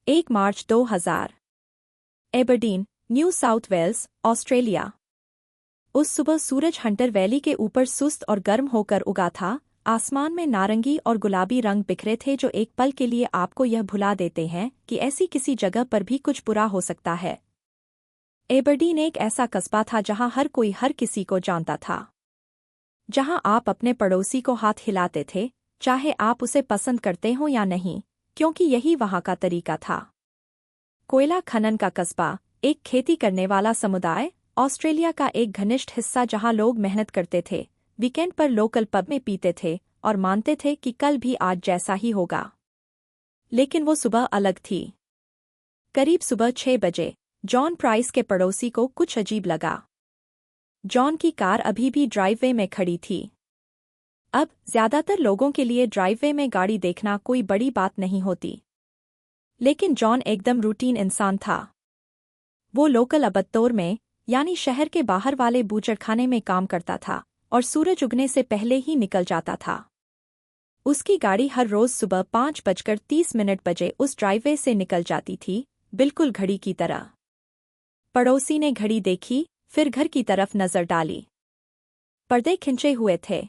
1 मार्च 2000। Aberdeen, New South Wales, Australia. उस सुबह सूरज हंटर वैली के ऊपर सुस्त और गर्म होकर उगा था। आसमान में नारंगी और गुलाबी रंग बिखरे थे जो एक पल के लिए आपको यह भुला देते हैं कि ऐसी किसी जगह पर भी कुछ बुरा हो सकता है। एबरडीन एक ऐसा कस्बा था जहां हर कोई हर किसी को जानता था, जहां आप अपने पड़ोसी को हाथ हिलाते थे, चाहे आप उसे पसंद करते हो या नहीं, क्योंकि यही वहां का तरीका था। कोयला खनन का कस्बा, एक खेती करने वाला समुदाय, ऑस्ट्रेलिया का एक घनिष्ठ हिस्सा जहां लोग मेहनत करते थे, वीकेंड पर लोकल पब में पीते थे और मानते थे कि कल भी आज जैसा ही होगा। लेकिन वो सुबह अलग थी। करीब सुबह 6 बजे जॉन प्राइस के पड़ोसी को कुछ अजीब लगा। जॉन की कार अभी भी ड्राइववे में खड़ी थी। अब ज्यादातर लोगों के लिए ड्राइववे में गाड़ी देखना कोई बड़ी बात नहीं होती, लेकिन जॉन एकदम रूटीन इंसान था। वो लोकल अबत्तौर में, यानी शहर के बाहर वाले बूचड़खाने में काम करता था और सूरज उगने से पहले ही निकल जाता था। उसकी गाड़ी हर रोज सुबह 5:30 बजे उस ड्राइववे से निकल जाती थी, बिल्कुल घड़ी की तरह। पड़ोसी ने घड़ी देखी, फिर घर की तरफ नजर डाली। पर्दे खिंचे हुए थे,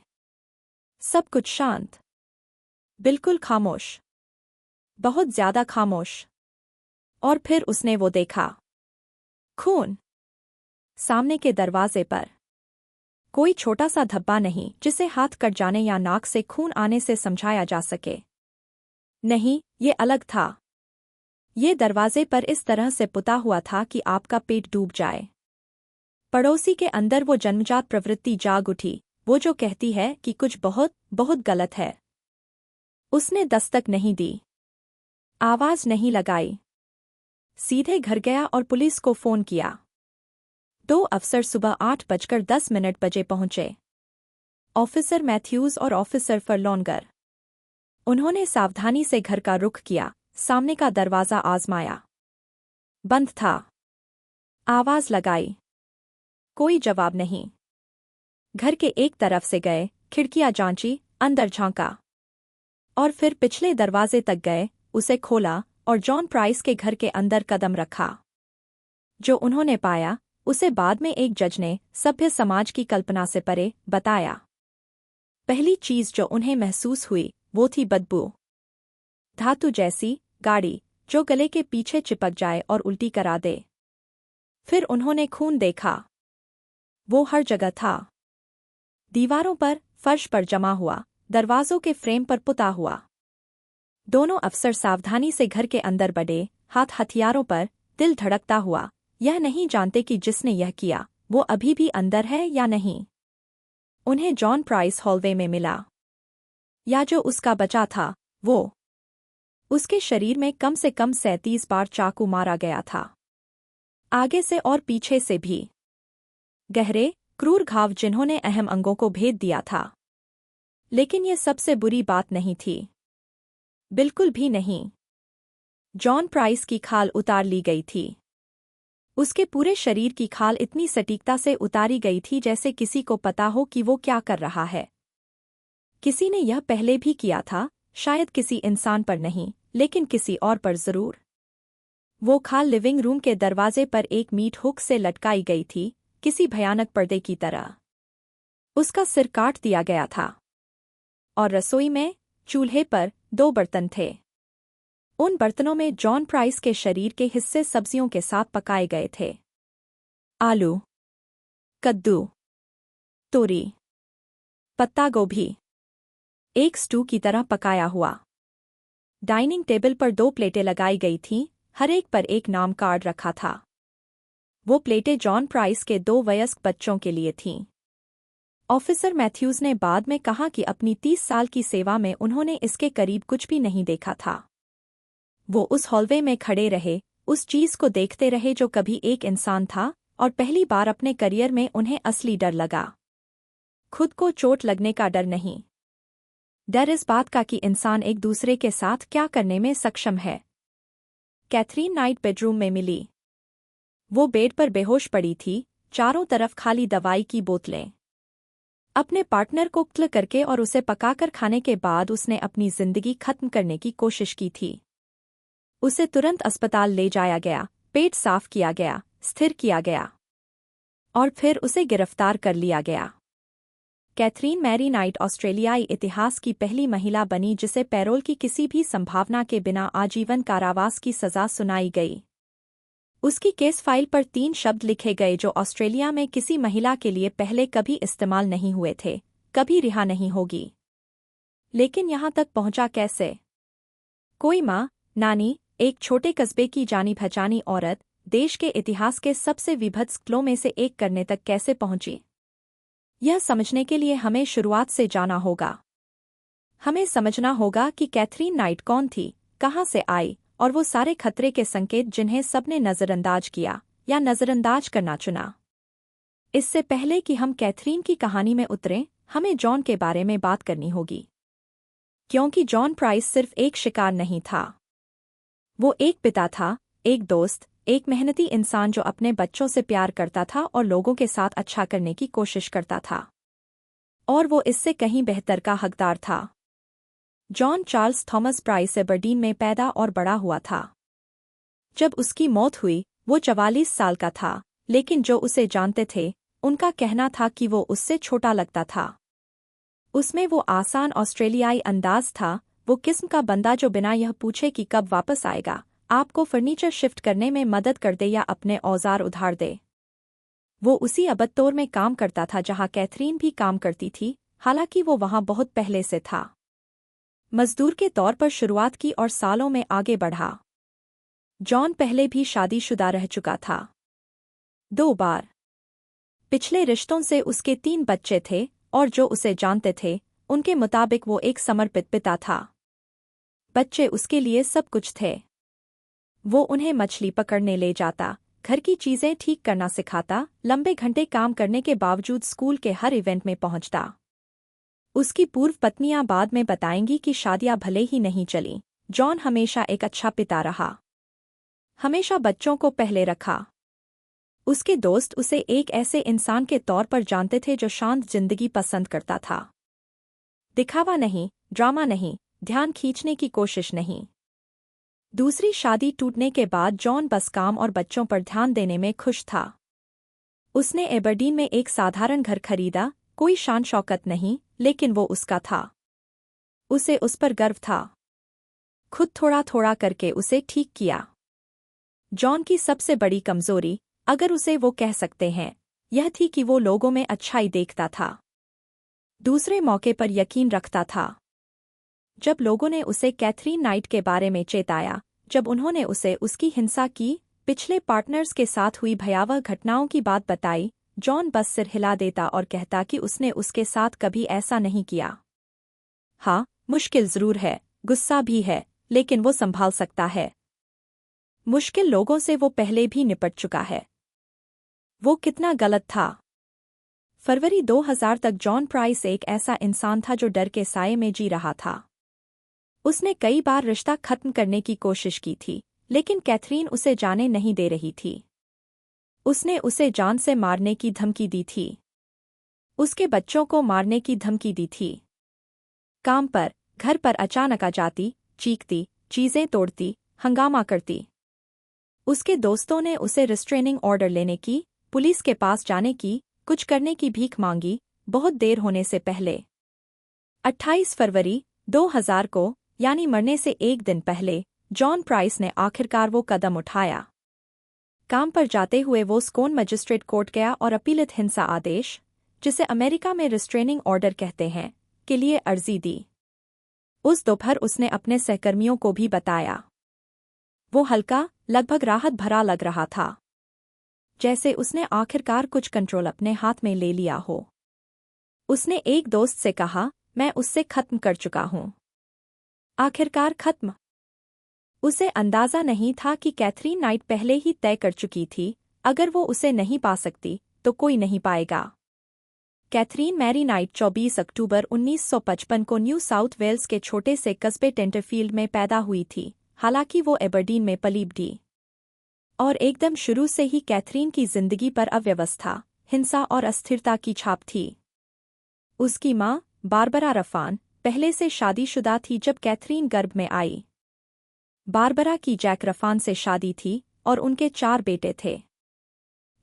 सब कुछ शांत, बिल्कुल खामोश, बहुत ज्यादा खामोश। और फिर उसने वो देखा, खून। सामने के दरवाजे पर कोई छोटा सा धब्बा नहीं जिसे हाथ कट जाने या नाक से खून आने से समझाया जा सके। नहीं, ये अलग था। ये दरवाजे पर इस तरह से पुता हुआ था कि आपका पेट डूब जाए। पड़ोसी के अंदर वो जन्मजात प्रवृत्ति जाग उठी, वो जो कहती है कि कुछ बहुत बहुत गलत है। उसने दस्तक नहीं दी, आवाज नहीं लगाई, सीधे घर गया और पुलिस को फोन किया। 2 अफसर सुबह 8:10 पहुंचे, ऑफिसर मैथ्यूज और ऑफिसर फरलोनगर। उन्होंने सावधानी से घर का रुख किया, सामने का दरवाजा आजमाया, बंद था। आवाज लगाई, कोई जवाब नहीं। घर के एक तरफ से गए, खिड़कियां जांची, अंदर झांका और फिर पिछले दरवाजे तक गए, उसे खोला और जॉन प्राइस के घर के अंदर कदम रखा। जो उन्होंने पाया उसे बाद में एक जज ने सभ्य समाज की कल्पना से परे बताया। पहली चीज जो उन्हें महसूस हुई वो थी बदबू, धातु जैसी गाड़ी जो गले के पीछे चिपक जाए और उल्टी करा दे। फिर उन्होंने खून देखा, वो हर जगह था, दीवारों पर, फर्श पर जमा हुआ, दरवाजों के फ्रेम पर पुता हुआ। दोनों अफसर सावधानी से घर के अंदर बढ़े, हाथ हथियारों पर, दिल धड़कता हुआ, यह नहीं जानते कि जिसने यह किया वो अभी भी अंदर है या नहीं। उन्हें जॉन प्राइस हॉलवे में मिला, या जो उसका बचा था वो। उसके शरीर में कम से कम 37 बार चाकू मारा गया था, आगे से और पीछे से भी। गहरे, क्रूर घाव जिन्होंने अहम अंगों को भेद दिया था। लेकिन ये सबसे बुरी बात नहीं थी, बिल्कुल भी नहीं। जॉन प्राइस की खाल उतार ली गई थी। उसके पूरे शरीर की खाल इतनी सटीकता से उतारी गई थी जैसे किसी को पता हो कि वो क्या कर रहा है। किसी ने यह पहले भी किया था, शायद किसी इंसान पर नहीं, लेकिन किसी और पर जरूर। वो खाल लिविंग रूम के दरवाजे पर एक मीट हुक से लटकाई गई थी, किसी भयानक पर्दे की तरह। उसका सिर काट दिया गया था। और रसोई में, चूल्हे पर 2 बर्तन थे। उन बर्तनों में जॉन प्राइस के शरीर के हिस्से सब्जियों के साथ पकाए गए थे। आलू, कद्दू, तोरी, पत्ता गोभी, एक स्टू की तरह पकाया हुआ। डाइनिंग टेबल पर 2 प्लेटें लगाई गई थीं, हर एक पर एक नाम कार्ड रखा था। वो प्लेटें जॉन प्राइस के 2 वयस्क बच्चों के लिए थीं। ऑफिसर मैथ्यूज ने बाद में कहा कि अपनी 30 साल की सेवा में उन्होंने इसके करीब कुछ भी नहीं देखा था। वो उस हॉलवे में खड़े रहे, उस चीज को देखते रहे जो कभी एक इंसान था, और पहली बार अपने करियर में उन्हें असली डर लगा। खुद को चोट लगने का डर नहीं, डर इस बात का कि इंसान एक दूसरे के साथ क्या करने में सक्षम है। कैथरीन नाइट बेडरूम में मिली। वो बेड पर बेहोश पड़ी थी, चारों तरफ खाली दवाई की बोतलें। अपने पार्टनर को कत्ल करके और उसे पकाकर खाने के बाद उसने अपनी जिंदगी खत्म करने की कोशिश की थी। उसे तुरंत अस्पताल ले जाया गया, पेट साफ किया गया, स्थिर किया गया और फिर उसे गिरफ्तार कर लिया गया। कैथरीन मैरी नाइट ऑस्ट्रेलियाई इतिहास की पहली महिला बनी जिसे पैरोल की किसी भी संभावना के बिना आजीवन कारावास की सजा सुनाई गई। उसकी केस फाइल पर 3 शब्द लिखे गए जो ऑस्ट्रेलिया में किसी महिला के लिए पहले कभी इस्तेमाल नहीं हुए थे, कभी रिहा नहीं होगी। लेकिन यहाँ तक पहुँचा कैसे? कोई माँ, नानी, एक छोटे कस्बे की जानी पहचानी औरत, देश के इतिहास के सबसे विभत्स क्लों में से एक करने तक कैसे पहुंची? यह समझने के लिए हमें शुरुआत से जाना होगा। हमें समझना होगा कि कैथरीन नाइट कौन थी, कहाँ से आई और वो सारे खतरे के संकेत जिन्हें सबने नज़रअंदाज किया या नज़रअंदाज करना चुना। इससे पहले कि हम कैथरीन की कहानी में उतरें, हमें जॉन के बारे में बात करनी होगी। क्योंकि जॉन प्राइस सिर्फ एक शिकार नहीं था। वो एक पिता था, एक दोस्त, एक मेहनती इंसान जो अपने बच्चों से प्यार करता था और लोगों के साथ अच्छा करने की कोशिश करता था। और वो इससे कहीं बेहतर का हकदार था। John Charles Thomas price Aberdeen में पैदा और बड़ा हुआ था। जब उसकी मौत हुई, वो 44 साल का था, लेकिन जो उसे जानते थे, उनका कहना था कि वो उससे छोटा लगता था। उसमें वो आसान ऑस्ट्रेलियाई अंदाज था, वो किस्म का बंदा जो बिना यह पूछे कि कब वापस आएगा, आपको फर्नीचर शिफ्ट करने में मदद कर दे या अपने औजार उधार दे। वो उसी अबत्तौर में काम करता था जहां कैथरीन भी काम करती थी, हालांकि वो वहां बहुत पहले से था। मजदूर के तौर पर शुरुआत की और सालों में आगे बढ़ा। जॉन पहले भी शादीशुदा रह चुका था, 2 बार। पिछले रिश्तों से उसके 3 बच्चे थे और जो उसे जानते थे, उनके मुताबिक वो एक समर्पित पिता था। बच्चे उसके लिए सब कुछ थे। वो उन्हें मछली पकड़ने ले जाता, घर की चीजें ठीक करना सिखाता, लंबे घंटे काम करने के बावजूद स्कूल के हर इवेंट में पहुंचता। उसकी पूर्व पत्नियां बाद में बताएंगी कि शादियां भले ही नहीं चली, जॉन हमेशा एक अच्छा पिता रहा। हमेशा बच्चों को पहले रखा। उसके दोस्त उसे एक ऐसे इंसान के तौर पर जानते थे जो शांत जिंदगी पसंद करता था। दिखावा नहीं, ड्रामा नहीं, ध्यान खींचने की कोशिश नहीं। दूसरी शादी टूटने के बाद जॉन बस काम और बच्चों पर ध्यान देने में खुश था। उसने एबरडीन में एक साधारण घर खरीदा, कोई शान शौकत नहीं, लेकिन वो उसका था। उसे उस पर गर्व था। खुद थोड़ा थोड़ा करके उसे ठीक किया। जॉन की सबसे बड़ी कमजोरी, अगर उसे वो कह सकते हैं, यह थी कि वो लोगों में अच्छाई देखता था, दूसरे मौके पर यकीन रखता था। जब लोगों ने उसे कैथरीन नाइट के बारे में चेताया, जब उन्होंने उसे उसकी हिंसा की, पिछले पार्टनर्स के साथ हुई भयावह घटनाओं की बात बताई, जॉन बस सिर हिला देता और कहता कि उसने उसके साथ कभी ऐसा नहीं किया। हाँ, मुश्किल जरूर है, गुस्सा भी है, लेकिन वो संभाल सकता है। मुश्किल लोगों से वो पहले भी निपट चुका है। वो कितना गलत था। फरवरी 2000 तक जॉन प्राइस एक ऐसा इंसान था जो डर के साये में जी रहा था। उसने कई बार रिश्ता खत्म करने की कोशिश की थी, लेकिन कैथरीन उसे जाने नहीं दे रही थी। उसने उसे जान से मारने की धमकी दी थी। उसके बच्चों को मारने की धमकी दी थी। काम पर, घर पर अचानक आ जाती, चीखती, चीजें तोड़ती, हंगामा करती। उसके दोस्तों ने उसे रिस्ट्रेनिंग ऑर्डर लेने की, पुलिस के पास जाने की, कुछ करने की भीख मांगी, बहुत देर होने से पहले। 28 फरवरी 2000 को, यानी मरने से एक दिन पहले, जॉन प्राइस ने आखिरकार वो कदम उठाया। काम पर जाते हुए वो स्कोन मजिस्ट्रेट कोर्ट गया और अपीलित हिंसा आदेश, जिसे अमेरिका में रिस्ट्रेनिंग ऑर्डर कहते हैं, के लिए अर्जी दी। उस दोपहर उसने अपने सहकर्मियों को भी बताया। वो हल्का, लगभग राहत भरा लग रहा था, जैसे उसने आखिरकार कुछ कंट्रोल अपने हाथ में ले लिया हो। उसने एक दोस्त से कहा, मैं उससे खत्म कर चुका हूं। आखिरकार खत्म। उसे अंदाजा नहीं था कि कैथरीन नाइट पहले ही तय कर चुकी थी, अगर वो उसे नहीं पा सकती, तो कोई नहीं पाएगा। कैथरीन मैरी नाइट 24 अक्टूबर 1955 को न्यू साउथ वेल्स के छोटे से कस्बे टेंटरफील्ड में पैदा हुई थी, हालांकि वो एबरडीन में पली बढ़ी। और एकदम शुरू से ही कैथरीन की जिंदगी पर अव्यवस्था, हिंसा और अस्थिरता की छाप थी। उसकी माँ, बारबरा रफान, पहले से शादीशुदा थी जब कैथरीन गर्भ में आई। बारबरा की जैक रफान से शादी थी और उनके 4 बेटे थे।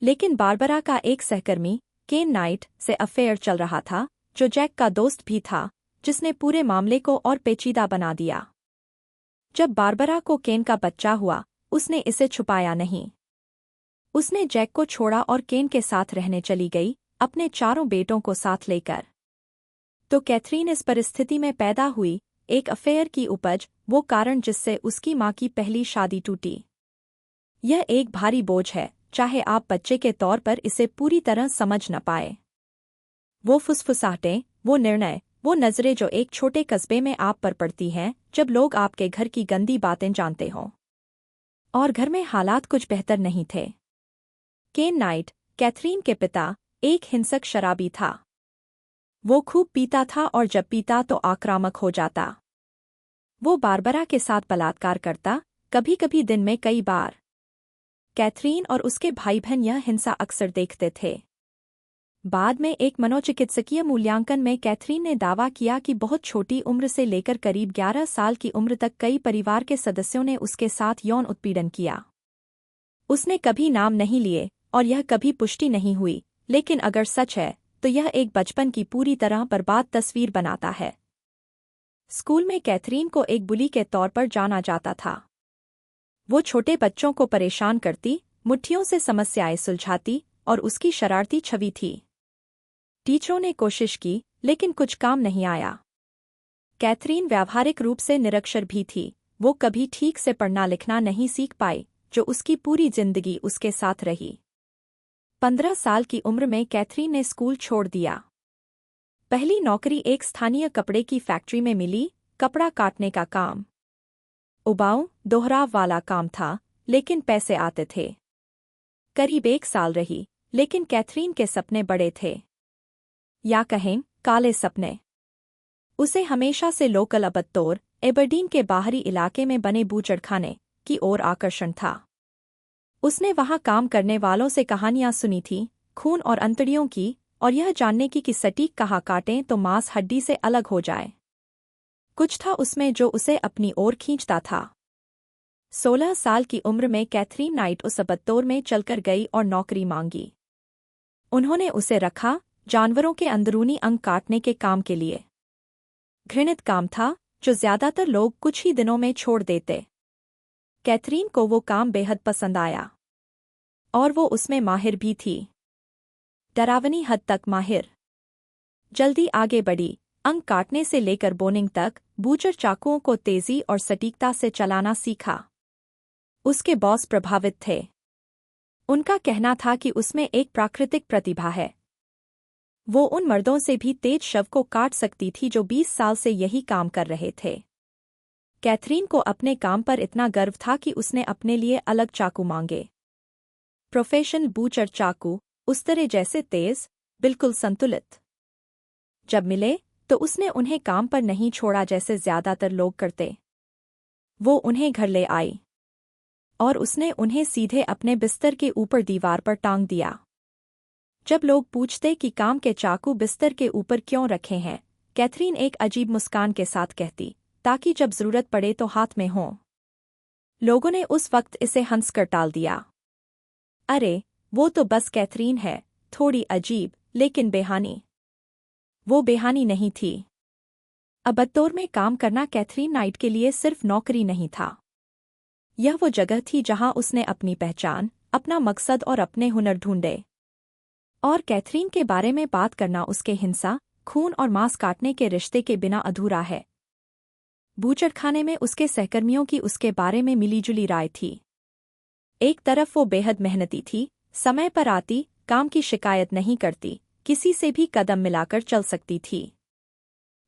लेकिन बारबरा का एक सहकर्मी केन नाइट से अफेयर चल रहा था, जो जैक का दोस्त भी था, जिसने पूरे मामले को और पेचीदा बना दिया। जब बारबरा को केन का बच्चा हुआ, उसने इसे छुपाया नहीं। उसने जैक को छोड़ा और केन के साथ रहने चली गई, अपने 4 बेटों को साथ लेकर। तो कैथरीन इस परिस्थिति में पैदा हुई, एक अफेयर की उपज, वो कारण जिससे उसकी माँ की पहली शादी टूटी। यह एक भारी बोझ है, चाहे आप बच्चे के तौर पर इसे पूरी तरह समझ न पाए। वो फुसफुसाहटें, वो निर्णय, वो नज़रें जो एक छोटे कस्बे में आप पर पड़ती हैं जब लोग आपके घर की गंदी बातें जानते हों। और घर में हालात कुछ बेहतर नहीं थे। केन नाइट, कैथरीन के पिता, एक हिंसक शराबी था। वो खूब पीता था और जब पीता तो आक्रामक हो जाता। वो बारबरा के साथ बलात्कार करता, कभी-कभी दिन में कई बार। कैथरीन और उसके भाई बहन यह हिंसा अक्सर देखते थे। बाद में एक मनोचिकित्सकीय मूल्यांकन में कैथरीन ने दावा किया कि बहुत छोटी उम्र से लेकर करीब 11 साल की उम्र तक कई परिवार के सदस्यों ने उसके साथ यौन उत्पीड़न किया। उसने कभी नाम नहीं लिए और यह कभी पुष्टि नहीं हुई, लेकिन अगर सच है तो यह एक बचपन की पूरी तरह बर्बाद तस्वीर बनाता है। स्कूल में कैथरीन को एक बुली के तौर पर जाना जाता था। वो छोटे बच्चों को परेशान करती, मुट्ठियों से समस्याएं सुलझाती और उसकी शरारती छवि थी। टीचरों ने कोशिश की, लेकिन कुछ काम नहीं आया। कैथरीन व्यावहारिक रूप से निरक्षर भी थी, वो कभी ठीक से पढ़ना लिखना नहीं सीख पाई, जो उसकी पूरी जिंदगी उसके साथ रही। 15 साल की उम्र में कैथरीन ने स्कूल छोड़ दिया। पहली नौकरी एक स्थानीय कपड़े की फैक्ट्री में मिली, कपड़ा काटने का काम। उबाऊ, दोहराव वाला काम था, लेकिन पैसे आते थे। करीब 1 साल रही, लेकिन कैथरीन के सपने बड़े थे। या कहें, काले सपने। उसे हमेशा से लोकल अबत्तोर, एबरडीन के बाहरी इलाके में बने बूचड़खाने की ओर आकर्षण था। उसने वहां काम करने वालों से कहानियां सुनी थीं, खून और अंतड़ियों की, और यह जानने की कि सटीक कहाँ काटें तो मांस हड्डी से अलग हो जाए। कुछ था उसमें जो उसे अपनी ओर खींचता था। 16 साल की उम्र में कैथरीन नाइट उस अबत्तोर में चलकर गई और नौकरी मांगी। उन्होंने उसे रखा, जानवरों के अंदरूनी अंग काटने के काम के लिए। घृणित काम था, जो ज्यादातर लोग कुछ ही दिनों में छोड़ देते। कैथरीन को वो काम बेहद पसंद आया। और वो उसमें माहिर भी थी। डरावनी हद तक माहिर। जल्दी आगे बढ़ी, अंग काटने से लेकर बोनिंग तक, बूचर चाकुओं को तेजी और सटीकता से चलाना सीखा। उसके बॉस प्रभावित थे। उनका कहना था कि उसमें एक प्राकृतिक प्रतिभा है। वो उन मर्दों से भी तेज शव को काट सकती थी जो 20 साल से यही काम कर रहे थे। कैथरीन को अपने काम पर इतना गर्व था कि उसने अपने लिए अलग चाकू मांगे। प्रोफेशनल बूचर चाकू, उस तरह जैसे तेज, बिल्कुल संतुलित। जब मिले तो उसने उन्हें काम पर नहीं छोड़ा जैसे ज्यादातर लोग करते। वो उन्हें घर ले आई और उसने उन्हें सीधे अपने बिस्तर के ऊपर दीवार पर टांग दिया। जब लोग पूछते कि काम के चाकू बिस्तर के ऊपर क्यों रखे हैं, कैथरीन एक अजीब मुस्कान के साथ कहती, ताकि जब जरूरत पड़े तो हाथ में हो। लोगों ने उस वक्त इसे हंसकर टाल दिया। अरे, वो तो बस कैथरीन है, थोड़ी अजीब, लेकिन बेहानी। वो बेहानी नहीं थी। अबत्तोर में काम करना कैथरीन नाइट के लिए सिर्फ नौकरी नहीं था। यह वो जगह थी जहां उसने अपनी पहचान, अपना मकसद और अपने हुनर ढूंढे। और कैथरीन के बारे में बात करना उसके हिंसा, खून और मांस काटने के रिश्ते के बिना अधूरा है। बूचड़खाने में उसके सहकर्मियों की उसके बारे में मिलीजुली राय थी। एक तरफ वो बेहद मेहनती थी, समय पर आती, काम की शिकायत नहीं करती, किसी से भी कदम मिलाकर चल सकती थी।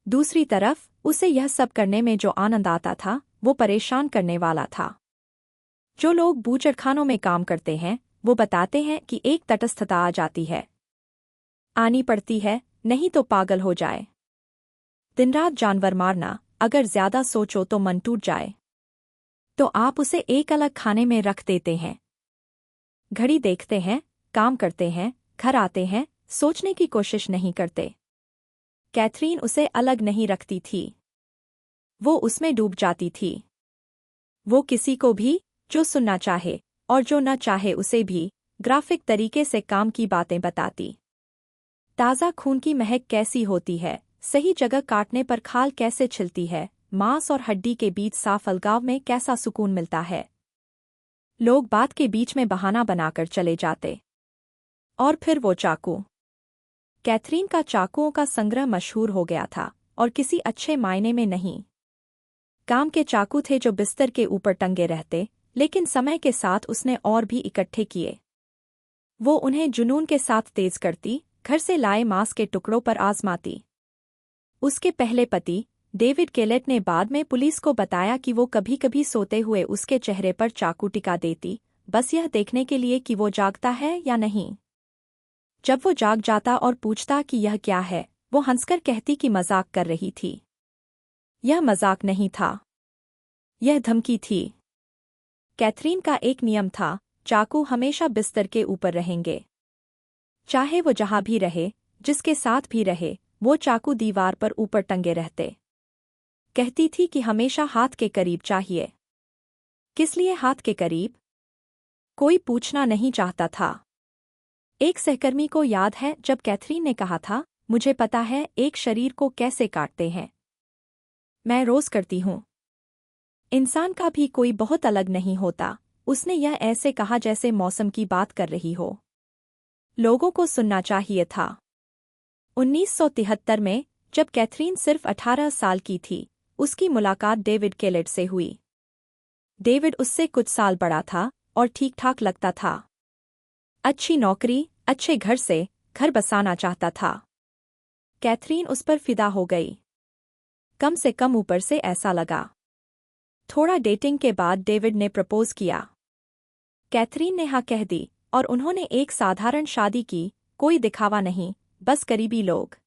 दूसरी तरफ उसे यह सब करने में जो आनंद आता था, वो परेशान करने वाला था। जो लोग बूचड़खानों में काम करते हैं, वो बताते हैं कि एक तटस्थता आ जाती है। आनी पड़ती है, नहीं तो पागल हो जाए। दिन रात जानवर मारना, अगर ज्यादा सोचो तो मन टूट जाए। तो आप उसे एक अलग खाने में रख देते हैं। घड़ी देखते हैं, काम करते हैं, घर आते हैं, सोचने की कोशिश नहीं करते। कैथरीन उसे अलग नहीं रखती थी। वो उसमें डूब जाती थी। वो किसी को भी, जो सुनना चाहे और जो न चाहे उसे भी, ग्राफिक तरीके से काम की बातें बताती। ताज़ा खून की महक कैसी होती है, सही जगह काटने पर खाल कैसे छिलती है, मांस और हड्डी के बीच साफ अलगाव में कैसा सुकून मिलता है। लोग बात के बीच में बहाना बनाकर चले जाते। और फिर वो चाकू। कैथरीन का चाकुओं का संग्रह मशहूर हो गया था, और किसी अच्छे मायने में नहीं। काम के चाकू थे जो बिस्तर के ऊपर टंगे रहते, लेकिन समय के साथ उसने और भी इकट्ठे किए। वो उन्हें जुनून के साथ तेज करती, घर से लाए मांस के टुकड़ों पर आजमाती। उसके पहले पति डेविड केलेट ने बाद में पुलिस को बताया कि वो कभी-कभी सोते हुए उसके चेहरे पर चाकू टिका देती, बस यह देखने के लिए कि वो जागता है या नहीं। जब वो जाग जाता और पूछता कि यह क्या है, वो हंसकर कहती कि मजाक कर रही थी। यह मजाक नहीं था, यह धमकी थी। कैथरीन का एक नियम था, चाकू हमेशा बिस्तर के ऊपर रहेंगे। चाहे वो जहां भी रहे, जिसके साथ भी रहे, वो चाकू दीवार पर ऊपर टंगे रहते। कहती थी कि हमेशा हाथ के करीब चाहिए। किस लिए हाथ के करीब? कोई पूछना नहीं चाहता था। एक सहकर्मी को याद है जब कैथरीन ने कहा था, मुझे पता है एक शरीर को कैसे काटते हैं। मैं रोज करती हूँ। इंसान का भी कोई बहुत अलग नहीं होता। उसने यह ऐसे कहा जैसे मौसम की बात कर रही हो। लोगों को सुनना चाहिए था। 1973 में, जब कैथरीन सिर्फ 18 साल की थी, उसकी मुलाकात डेविड केलेट से हुई। डेविड उससे कुछ साल बड़ा था और ठीक-ठाक लगता था। अच्छी नौकरी, अच्छे घर से घर बसाना चाहता था। कैथरीन उस पर फिदा हो गई। कम से कम ऊपर से ऐसा लगा। थोड़ा डेटिंग के बाद डेविड ने प्रपोज किया। कैथरीन ने हाँ कह दी और उन्होंने एक साधारण शादी की, कोई दिखावा नहीं, बस करीबी लोग।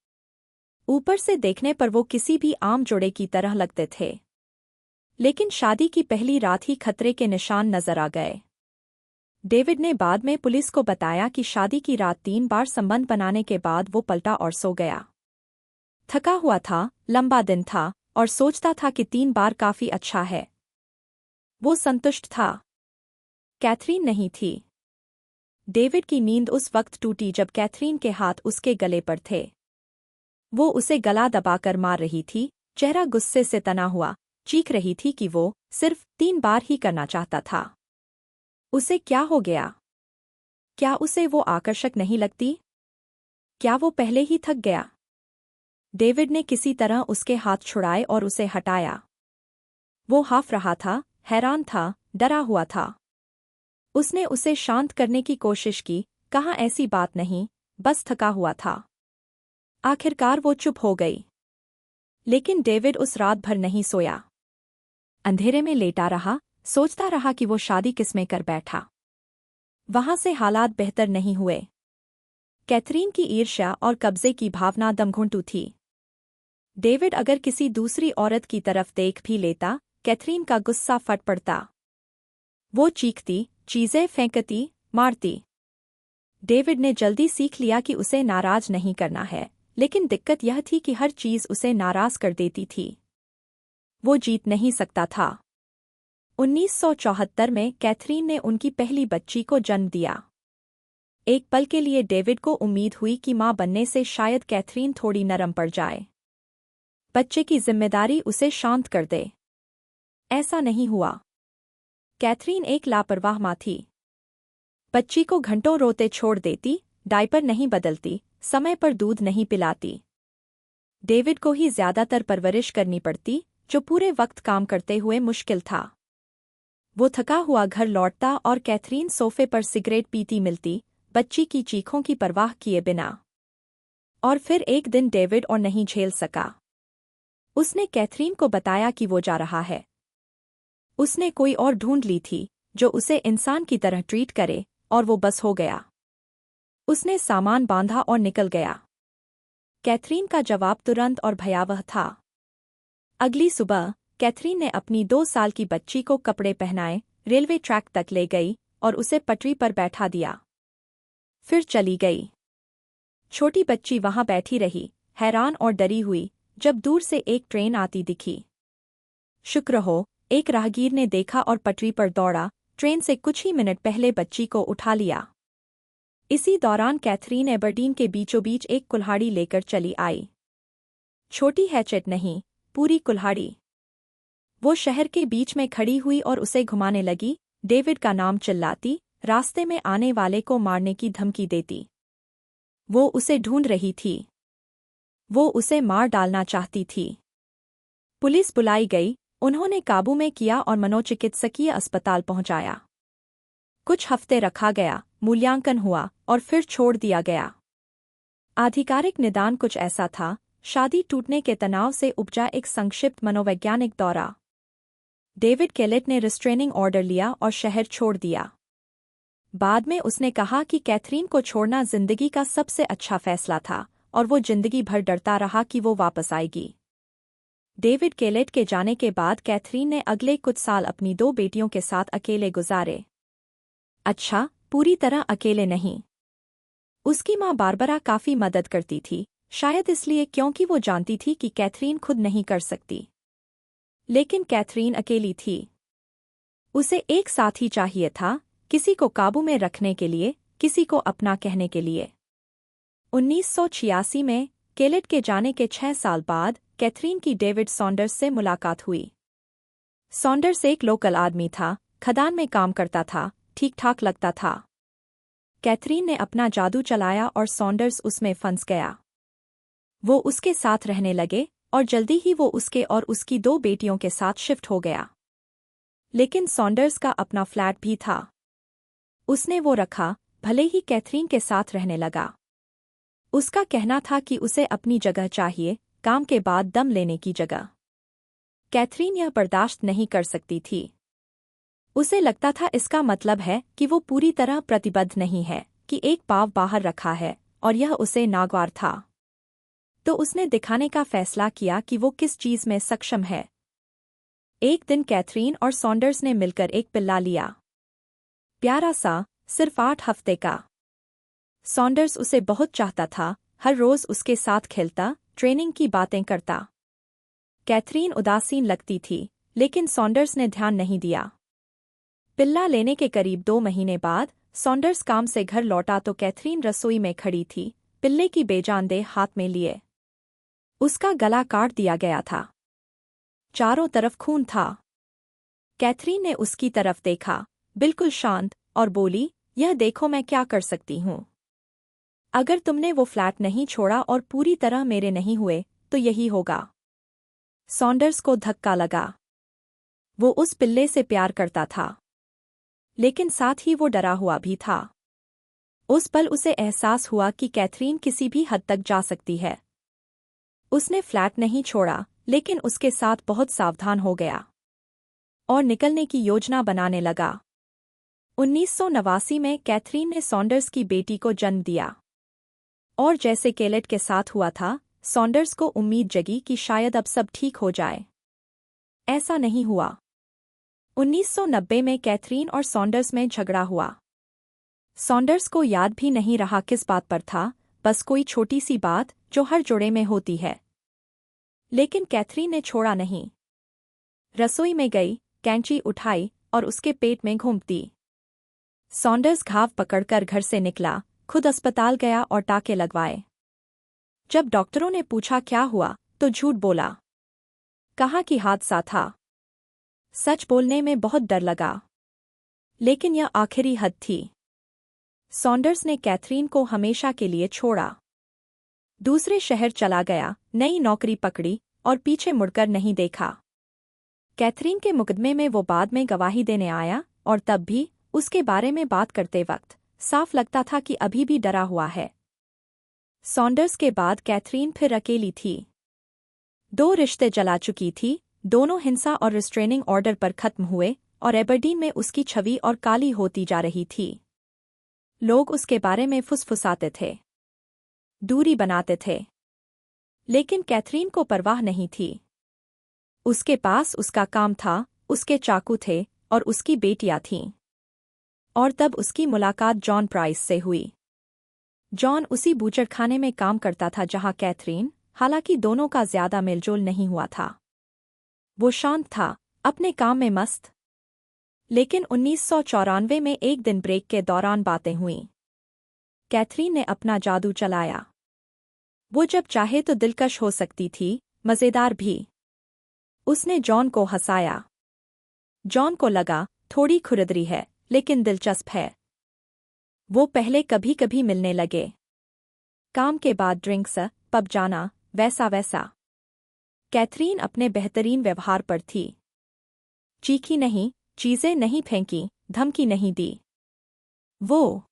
ऊपर से देखने पर वो किसी भी आम जोड़े की तरह लगते थे। लेकिन शादी की पहली रात ही खतरे के निशान नजर आ गए। डेविड ने बाद में पुलिस को बताया कि शादी की रात 3 बार संबंध बनाने के बाद वो पलटा और सो गया। थका हुआ था, लंबा दिन था, और सोचता था कि 3 बार काफी अच्छा है। वो संतुष्ट था। कैथरीन नहीं थी। डेविड की नींद उस वक्त टूटी जब कैथरीन के हाथ उसके गले पर थे। वो उसे गला दबाकर मार रही थी, चेहरा गुस्से से तना हुआ, चीख रही थी कि वो सिर्फ 3 बार ही करना चाहता था। उसे क्या हो गया? क्या उसे वो आकर्षक नहीं लगती? क्या वो पहले ही थक गया? डेविड ने किसी तरह उसके हाथ छुड़ाए और उसे हटाया। वो हाफ रहा था, हैरान था, डरा हुआ था। उसने उसे शांत करने की कोशिश की, कहा ऐसी बात नहीं, बस थका हुआ था। आखिरकार वो चुप हो गई। लेकिन डेविड उस रात भर नहीं सोया। अंधेरे में लेटा रहा, सोचता रहा कि वो शादी किसमें कर बैठा। वहां से हालात बेहतर नहीं हुए। कैथरीन की ईर्ष्या और कब्जे की भावना दमघुंटू थी। डेविड अगर किसी दूसरी औरत की तरफ देख भी लेता, कैथरीन का गुस्सा फट पड़ता। वो चीखती, चीजें फेंकती, मारती। डेविड ने जल्दी सीख लिया कि उसे नाराज नहीं करना है, लेकिन दिक्कत यह थी कि हर चीज उसे नाराज कर देती थी। वो जीत नहीं सकता था। 1974 में कैथरीन ने उनकी पहली बच्ची को जन्म दिया। एक पल के लिए डेविड को उम्मीद हुई कि मां बनने से शायद कैथरीन थोड़ी नरम पड़ जाए, बच्चे की जिम्मेदारी उसे शांत कर दे। ऐसा नहीं हुआ। कैथरीन एक लापरवाह मां थी। बच्ची को घंटों रोते छोड़ देती, डायपर नहीं बदलती, समय पर दूध नहीं पिलाती। डेविड को ही ज्यादातर परवरिश करनी पड़ती, जो पूरे वक्त काम करते हुए मुश्किल था। वो थका हुआ घर लौटता और कैथरीन सोफे पर सिगरेट पीती मिलती, बच्ची की चीखों की परवाह किए बिना। और फिर एक दिन डेविड और नहीं झेल सका। उसने कैथरीन को बताया कि वो जा रहा है। उसने कोई और ढूंढ ली थी, जो उसे इंसान की तरह ट्रीट करे, और वो बस हो गया। उसने सामान बांधा और निकल गया। कैथरीन का जवाब तुरंत और भयावह था। अगली सुबह कैथरीन ने अपनी 2 साल की बच्ची को कपड़े पहनाए, रेलवे ट्रैक तक ले गई और उसे पटरी पर बैठा दिया। फिर चली गई। छोटी बच्ची वहां बैठी रही, हैरान और डरी हुई, जब दूर से एक ट्रेन आती दिखी। शुक्र हो, एक राहगीर ने देखा और पटरी पर दौड़ा। ट्रेन से कुछ ही मिनट पहले बच्ची को उठा लिया। इसी दौरान कैथरीन एबरडीन के बीचों बीच एक कुल्हाड़ी लेकर चली आई। छोटी हैचेट नहीं, पूरी कुल्हाड़ी। वो शहर के बीच में खड़ी हुई और उसे घुमाने लगी, डेविड का नाम चिल्लाती, रास्ते में आने वाले को मारने की धमकी देती। वो उसे ढूंढ रही थी। वो उसे मार डालना चाहती थी। पुलिस बुलाई गई, उन्होंने काबू में किया और मनोचिकित्सकीय अस्पताल पहुंचाया। कुछ हफ्ते रखा गया, मूल्यांकन हुआ और फिर छोड़ दिया गया। आधिकारिक निदान कुछ ऐसा था, शादी टूटने के तनाव से उपजा एक संक्षिप्त मनोवैज्ञानिक दौरा। डेविड केलेट ने रिस्ट्रेनिंग ऑर्डर लिया और शहर छोड़ दिया। बाद में उसने कहा कि कैथरीन को छोड़ना जिंदगी का सबसे अच्छा फैसला था और वो जिंदगी भर डरता रहा कि वो वापस आएगी। डेविड केलेट के जाने के बाद कैथरीन ने अगले कुछ साल अपनी 2 बेटियों के साथ अकेले गुजारे। अच्छा, पूरी तरह अकेले नहीं। उसकी मां बारबरा काफी मदद करती थी, शायद इसलिए क्योंकि वो जानती थी कि कैथरीन खुद नहीं कर सकती। लेकिन कैथरीन अकेली थी। उसे एक साथी चाहिए था, किसी को काबू में रखने के लिए, किसी को अपना कहने के लिए। 1986 में केलेट के जाने के 6 साल बाद कैथरीन की डेविड सॉन्डर्स से मुलाकात हुई। सॉन्डर्स एक लोकल आदमी था, खदान में काम करता था, ठीक-ठाक लगता था। कैथरीन ने अपना जादू चलाया और सॉन्डर्स उसमें फंस गया। वो उसके साथ रहने लगे और जल्दी ही वो उसके और उसकी 2 बेटियों के साथ शिफ्ट हो गया। लेकिन सॉन्डर्स का अपना फ्लैट भी था। उसने वो रखा, भले ही कैथरीन के साथ रहने लगा। उसका कहना था कि उसे अपनी जगह चाहिए, काम के बाद दम लेने की जगह। कैथरीन यह बर्दाश्त नहीं कर सकती थी। उसे लगता था इसका मतलब है कि वो पूरी तरह प्रतिबद्ध नहीं है, कि एक पाँव बाहर रखा है और यह उसे नागवार था। तो उसने दिखाने का फैसला किया कि वो किस चीज में सक्षम है। एक दिन कैथरीन और सॉन्डर्स ने मिलकर एक पिल्ला लिया। प्यारा सा, सिर्फ 8 हफ्ते का। सॉन्डर्स उसे बहुत चाहता था, हर रोज उसके साथ खेलता, ट्रेनिंग की बातें करता। कैथरीन उदासीन लगती थी, लेकिन सॉन्डर्स ने ध्यान नहीं दिया। पिल्ला लेने के करीब 2 महीने बाद सॉन्डर्स काम से घर लौटा तो कैथरीन रसोई में खड़ी थी, पिल्ले की बेजानदेह हाथ में लिए। उसका गला काट दिया गया था। चारों तरफ खून था। कैथरीन ने उसकी तरफ देखा, बिल्कुल शांत, और बोली, यह देखो मैं क्या कर सकती हूँ। अगर तुमने वो फ्लैट नहीं छोड़ा और पूरी तरह मेरे नहीं हुए, तो यही होगा। सॉन्डर्स को धक्का लगा। वो उस पिल्ले से प्यार करता था, लेकिन साथ ही वो डरा हुआ भी था। उस पल उसे एहसास हुआ कि कैथरीन किसी भी हद तक जा सकती है। उसने फ्लैट नहीं छोड़ा, लेकिन उसके साथ बहुत सावधान हो गया और निकलने की योजना बनाने लगा। 1989 में कैथरीन ने सॉन्डर्स की बेटी को जन्म दिया। और जैसे केलेट के साथ हुआ था, सॉन्डर्स को उम्मीद जगी कि शायद अब सब ठीक हो जाए। ऐसा नहीं हुआ। 1990 में कैथरीन और सॉन्डर्स में झगड़ा हुआ। सॉन्डर्स को याद भी नहीं रहा किस बात पर था, बस कोई छोटी सी बात जो हर जोड़े में होती है। लेकिन कैथरीन ने छोड़ा नहीं। रसोई में गई, कैंची उठाई और उसके पेट में घूमती। सॉन्डर्स घाव पकड़कर घर से निकला, खुद अस्पताल गया और टाके लगवाए। जब डॉक्टरों ने पूछा क्या हुआ, तो झूठ बोला। कहा कि हादसा था। सच बोलने में बहुत डर लगा, लेकिन यह आखिरी हद थी। सॉन्डर्स ने कैथरीन को हमेशा के लिए छोड़ा। दूसरे शहर चला गया, नई नौकरी पकड़ी और पीछे मुड़कर नहीं देखा। कैथरीन के मुकदमे में वो बाद में गवाही देने आया और तब भी उसके बारे में बात करते वक्त साफ लगता था कि अभी भी डरा हुआ है। सॉन्डर्स के बाद कैथरीन फिर अकेली थी। 2 रिश्ते जला चुकी थी, दोनों हिंसा और रिस्ट्रेनिंग ऑर्डर पर खत्म हुए और एबरडीन में उसकी छवि और काली होती जा रही थी। लोग उसके बारे में फुसफुसाते थे, दूरी बनाते थे, लेकिन कैथरीन को परवाह नहीं थी। उसके पास उसका काम था, उसके चाकू थे और उसकी बेटियां थीं। और तब उसकी मुलाकात जॉन प्राइस से हुई। जॉन उसी बूचड़खाने में काम करता था जहां कैथरीन, हालांकि दोनों का ज्यादा मेलजोल नहीं हुआ था। वो शांत था, अपने काम में मस्त। लेकिन 1994 में एक दिन ब्रेक के दौरान बातें हुईं। कैथरीन ने अपना जादू चलाया। वो जब चाहे तो दिलकश हो सकती थी, मज़ेदार भी। उसने जॉन को हंसाया। जॉन को लगा थोड़ी खुरदरी है, लेकिन दिलचस्प है। वो पहले कभी कभी मिलने लगे। काम के बाद ड्रिंक्स, पब जाना, वैसा वैसा। कैथरीन अपने बेहतरीन व्यवहार पर थी। चीखी नहीं, चीजें नहीं फेंकी, धमकी नहीं दी। वो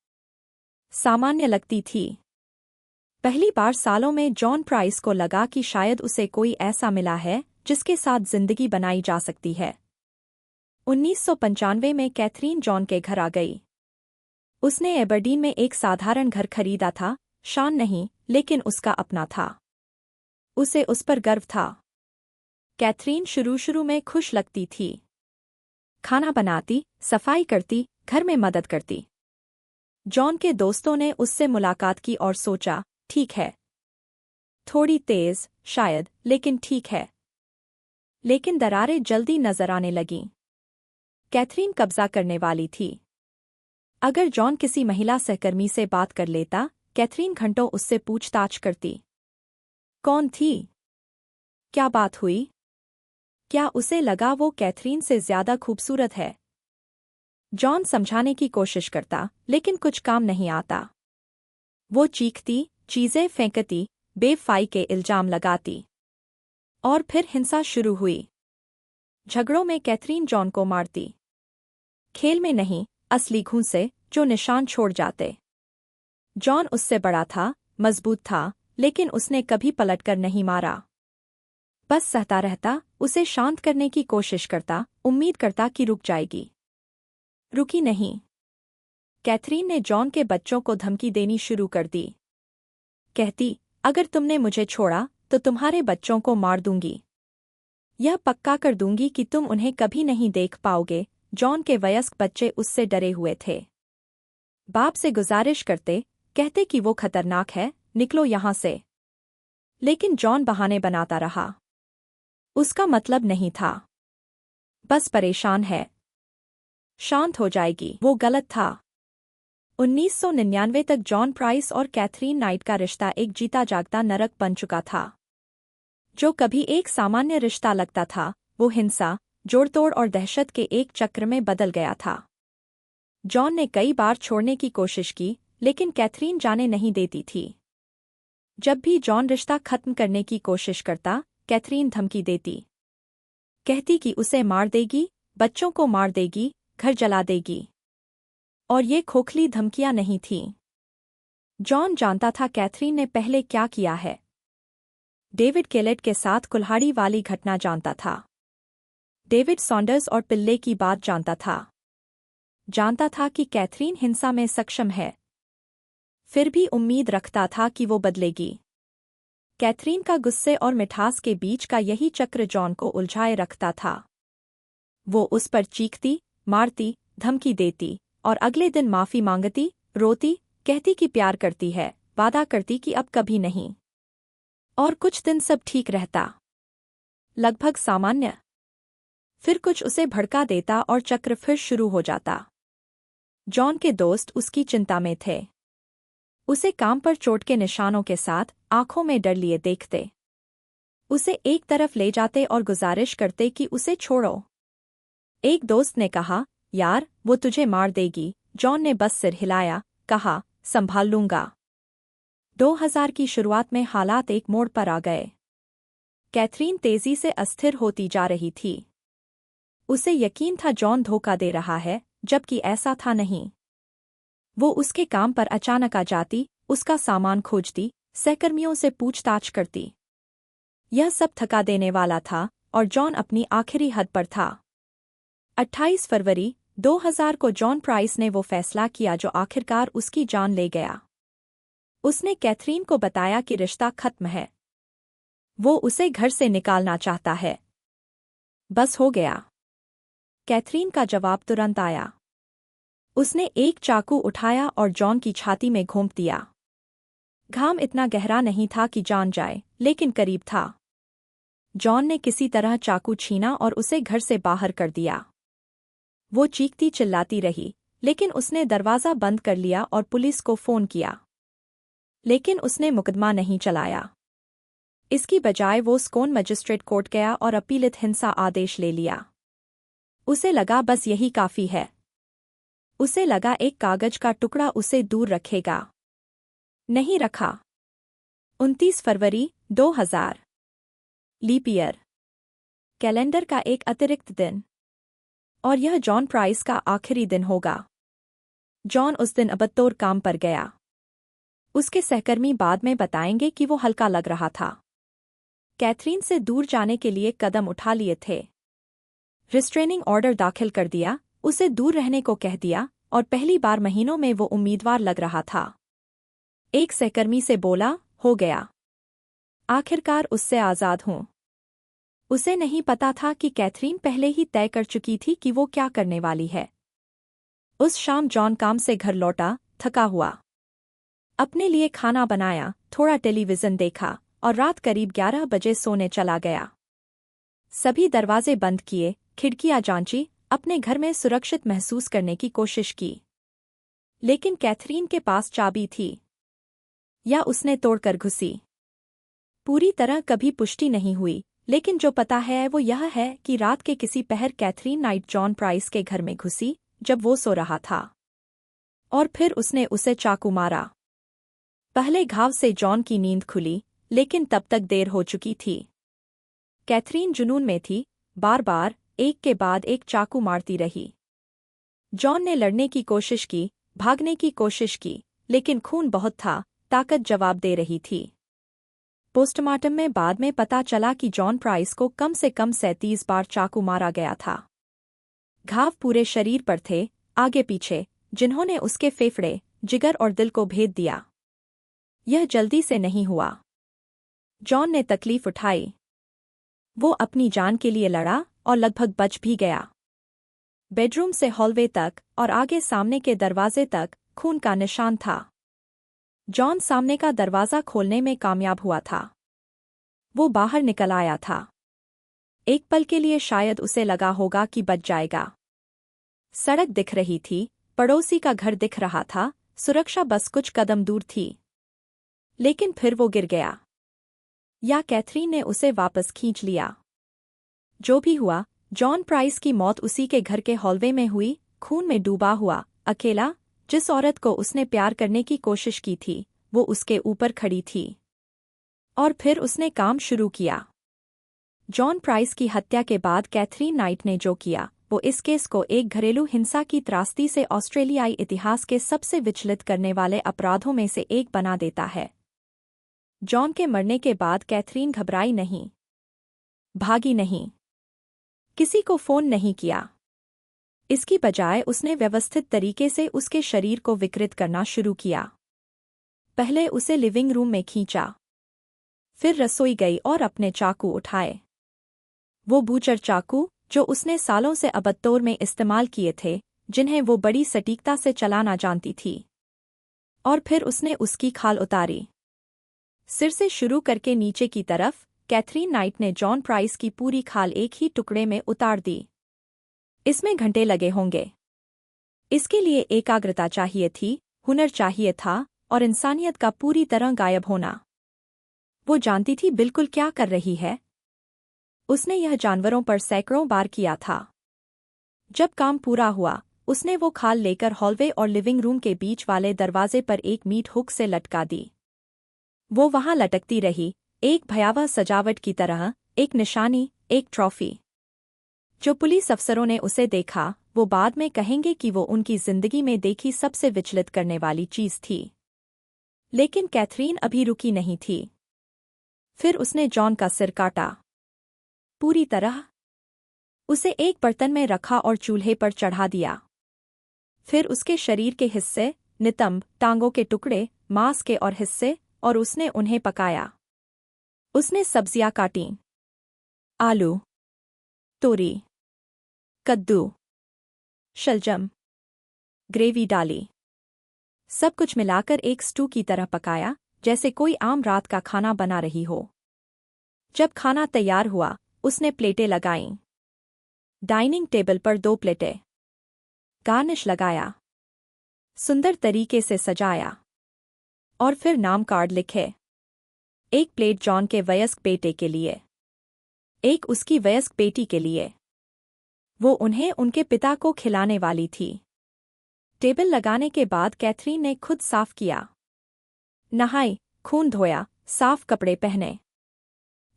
सामान्य लगती थी। पहली बार सालों में जॉन प्राइस को लगा कि शायद उसे कोई ऐसा मिला है जिसके साथ जिंदगी बनाई जा सकती है। 1995 में कैथरीन जॉन के घर आ गई। उसने एबरडीन में एक साधारण घर खरीदा था, शान नहीं, लेकिन उसका अपना था। उसे उस पर गर्व था। कैथरीन शुरू में खुश लगती थी। खाना बनाती, सफाई करती, घर में मदद करती। जॉन के दोस्तों ने उससे मुलाकात की और सोचा, ठीक है। थोड़ी तेज, शायद, लेकिन ठीक है। लेकिन दरारें जल्दी नजर आने लगीं। कैथरीन कब्जा करने वाली थी। अगर जॉन किसी महिला सहकर्मी से बात कर लेता, कैथरीन घंटों उससे पूछताछ करती। कौन थी? क्या बात हुई? क्या उसे लगा वो कैथरीन से ज्यादा खूबसूरत है? जॉन समझाने की कोशिश करता, लेकिन कुछ काम नहीं आता। वो चीखती, चीजें फेंकती, बेवफाई के इल्जाम लगाती। और फिर हिंसा शुरू हुई। झगड़ों में कैथरीन जॉन को मारती। खेल में नहीं, असली घूंसे, जो निशान छोड़ जाते। जॉन उससे बड़ा था, मजबूत था, लेकिन उसने कभी पलटकर नहीं मारा। बस सहता रहता, उसे शांत करने की कोशिश करता, उम्मीद करता कि रुक जाएगी। रुकी नहीं। कैथरीन ने जॉन के बच्चों को धमकी देनी शुरू कर दी। कहती, अगर तुमने मुझे छोड़ा तो तुम्हारे बच्चों को मार दूंगी। यह पक्का कर दूंगी कि तुम उन्हें कभी नहीं देख पाओगे। जॉन के वयस्क बच्चे उससे डरे हुए थे। बाप से गुजारिश करते, कहते कि वो खतरनाक है, निकलो यहां से। लेकिन जॉन बहाने बनाता रहा। उसका मतलब नहीं था। बस परेशान है। शांत हो जाएगी, वो गलत था। 1999 तक जॉन प्राइस और कैथरीन नाइट का रिश्ता एक जीता जागता नरक बन चुका था। जो कभी एक सामान्य रिश्ता लगता था, वो हिंसा, जोड़तोड़ और दहशत के एक चक्र में बदल गया था। जॉन ने कई बार छोड़ने की कोशिश की, लेकिन कैथरीन जाने नहीं देती थी। जब भी जॉन रिश्ता खत्म करने की कोशिश करता, कैथरीन धमकी देती। कहती कि उसे मार देगी, बच्चों को मार देगी, घर जला देगी। और ये खोखली धमकियां नहीं थीं। जॉन जानता था कैथरीन ने पहले क्या किया है। डेविड केलेट के साथ कुल्हाड़ी वाली घटना जानता था। डेविड सॉन्डर्स और पिल्ले की बात जानता था। जानता था कि कैथरीन हिंसा में सक्षम है। फिर भी उम्मीद रखता था कि वो बदलेगी। कैथरीन का गुस्से और मिठास के बीच का यही चक्र जॉन को उलझाए रखता था। वो उस पर चीखती, मारती, धमकी देती, और अगले दिन माफी मांगती, रोती, कहती कि प्यार करती है, वादा करती कि अब कभी नहीं। और कुछ दिन सब ठीक रहता। लगभग सामान्य। फिर कुछ उसे भड़का देता और चक्र फिर शुरू हो जाता। जॉन के दोस्त उसकी चिंता में थे। उसे काम पर चोट के निशानों के साथ, आंखों में डर लिए देखते। उसे एक तरफ ले जाते और गुजारिश करते कि उसे छोड़ो। एक दोस्त ने कहा, यार, वो तुझे मार देगी। जॉन ने बस सिर हिलाया, कहा, संभाल लूंगा। 2000 की शुरुआत में हालात एक मोड़ पर आ गए। कैथरीन तेजी से अस्थिर होती जा रही थी। उसे यकीन था जॉन धोखा दे रहा है, जबकि ऐसा था नहीं। वो उसके काम पर अचानक आ जाती, उसका सामान खोजती, सहकर्मियों से पूछताछ करती। यह सब थका देने वाला था, और जॉन अपनी आखिरी हद पर था। 28 फरवरी 2000 को जॉन प्राइस ने वो फैसला किया जो आखिरकार उसकी जान ले गया। उसने कैथरीन को बताया कि रिश्ता खत्म है। वो उसे घर से निकालना चाहता है। बस हो गया। कैथरीन का जवाब तुरंत आया। उसने एक चाकू उठाया और जॉन की छाती में घोंप दिया। घाव इतना गहरा नहीं था कि जान जाए, लेकिन करीब था। जॉन ने किसी तरह चाकू छीना और उसे घर से बाहर कर दिया। वो चीखती चिल्लाती रही, लेकिन उसने दरवाज़ा बंद कर लिया और पुलिस को फ़ोन किया। लेकिन उसने मुकदमा नहीं चलाया। इसकी बजाय वो स्कोन मजिस्ट्रेट कोर्ट गया और अपीलित हिंसा आदेश ले लिया। उसे लगा बस यही काफ़ी है। उसे लगा एक कागज का टुकड़ा उसे दूर रखेगा। नहीं रखा। 29 फरवरी 2000 लीप ईयर कैलेंडर का एक अतिरिक्त दिन। और यह जॉन प्राइस का आखिरी दिन होगा। जॉन उस दिन अबतौर काम पर गया। उसके सहकर्मी बाद में बताएंगे कि वो हल्का लग रहा था। कैथरीन से दूर जाने के लिए कदम उठा लिए थे। रिस्ट्रेनिंग ऑर्डर दाखिल कर दिया, उसे दूर रहने को कह दिया, और पहली बार महीनों में वो उम्मीदवार लग रहा था। एक सहकर्मी से बोला, हो गया। आखिरकार उससे आज़ाद हूं। उसे नहीं पता था कि कैथरीन पहले ही तय कर चुकी थी कि वो क्या करने वाली है। उस शाम जॉन काम से घर लौटा, थका हुआ। अपने लिए खाना बनाया, थोड़ा टेलीविज़न देखा और रात करीब 11 बजे सोने चला गया। सभी दरवाजे बंद किए, खिड़कियां जांची, अपने घर में सुरक्षित महसूस करने की कोशिश की। लेकिन कैथरीन के पास चाबी थी। या उसने तोड़कर घुसी। पूरी तरह कभी पुष्टि नहीं हुई, लेकिन जो पता है वो यह है कि रात के किसी पहर कैथरीन नाइट जॉन प्राइस के घर में घुसी, जब वो सो रहा था। और फिर उसने उसे चाकू मारा। पहले घाव से जॉन की नींद खुली, लेकिन तब तक देर हो चुकी थी। कैथरीन जुनून में थी, बार बार एक के बाद एक चाकू मारती रही। जॉन ने लड़ने की कोशिश की, भागने की कोशिश की, लेकिन खून बहुत था, ताकत जवाब दे रही थी। पोस्टमार्टम में बाद में पता चला कि जॉन प्राइस को कम से कम 37 बार चाकू मारा गया था। घाव पूरे शरीर पर थे, आगे पीछे, जिन्होंने उसके फेफड़े, जिगर और दिल को भेद दिया। यह जल्दी से नहीं हुआ। जॉन ने तकलीफ उठाई। वो अपनी जान के लिए लड़ा और लगभग बच भी गया। बेडरूम से हॉलवे तक और आगे सामने के दरवाजे तक खून का निशान था। जॉन सामने का दरवाज़ा खोलने में कामयाब हुआ था। वो बाहर निकल आया था। एक पल के लिए शायद उसे लगा होगा कि बच जाएगा। सड़क दिख रही थी, पड़ोसी का घर दिख रहा था, सुरक्षा बस कुछ कदम दूर थी। लेकिन फिर वो गिर गया। या कैथरीन ने उसे वापस खींच लिया। जो भी हुआ, जॉन प्राइस की मौत उसी के घर के हॉलवे में हुई, खून में डूबा हुआ, अकेला। जिस औरत को उसने प्यार करने की कोशिश की थी, वो उसके ऊपर खड़ी थी। और फिर उसने काम शुरू किया। जॉन प्राइस की हत्या के बाद कैथरीन नाइट ने जो किया, वो इस केस को एक घरेलू हिंसा की त्रासदी से ऑस्ट्रेलियाई इतिहास के सबसे विचलित करने वाले अपराधों में से एक बना देता है। जॉन के मरने के बाद कैथरीन घबराई नहीं, भागी नहीं, किसी को फ़ोन नहीं किया। इसकी बजाय उसने व्यवस्थित तरीके से उसके शरीर को विकृत करना शुरू किया। पहले उसे लिविंग रूम में खींचा, फिर रसोई गई और अपने चाकू उठाए। वो बूचर चाकू, जो उसने सालों से अबत्तौर में इस्तेमाल किए थे, जिन्हें वो बड़ी सटीकता से चलाना जानती थी। और फिर उसने उसकी खाल उतारी। सिर से शुरू करके नीचे की तरफ, कैथरीन नाइट ने जॉन प्राइस की पूरी खाल एक ही टुकड़े में उतार दी। इसमें घंटे लगे होंगे। इसके लिए एकाग्रता चाहिए थी, हुनर चाहिए था, और इंसानियत का पूरी तरह गायब होना। वो जानती थी बिल्कुल क्या कर रही है। उसने यह जानवरों पर सैकड़ों बार किया था। जब काम पूरा हुआ, उसने वो खाल लेकर हॉलवे और लिविंग रूम के बीच वाले दरवाजे पर एक मीट हुक से लटका दी। वो वहां लटकती रही, एक भयावह सजावट की तरह, एक निशानी, एक ट्रॉफी। जो पुलिस अफसरों ने उसे देखा, वो बाद में कहेंगे कि वो उनकी जिंदगी में देखी सबसे विचलित करने वाली चीज थी। लेकिन कैथरीन अभी रुकी नहीं थी। फिर उसने जॉन का सिर काटा। पूरी तरह। उसे एक बर्तन में रखा और चूल्हे पर चढ़ा दिया। फिर उसके शरीर के हिस्से, नितंब, टांगों के टुकड़े, मांस के और हिस्से, और उसने उन्हें पकाया। उसने सब्जियां काटीं। आलू, तोरी, कद्दू, शलजम, ग्रेवी डाली। सब कुछ मिलाकर एक स्टू की तरह पकाया, जैसे कोई आम रात का खाना बना रही हो। जब खाना तैयार हुआ उसने प्लेटें लगाईं। डाइनिंग टेबल पर 2 प्लेटें, गार्निश लगाया, सुंदर तरीके से सजाया और फिर नाम कार्ड लिखे। एक प्लेट जॉन के वयस्क बेटे के लिए, एक उसकी वयस्क बेटी के लिए। वो उन्हें उनके पिता को खिलाने वाली थी। टेबल लगाने के बाद कैथरीन ने खुद साफ किया, नहाई, खून धोया, साफ कपड़े पहने।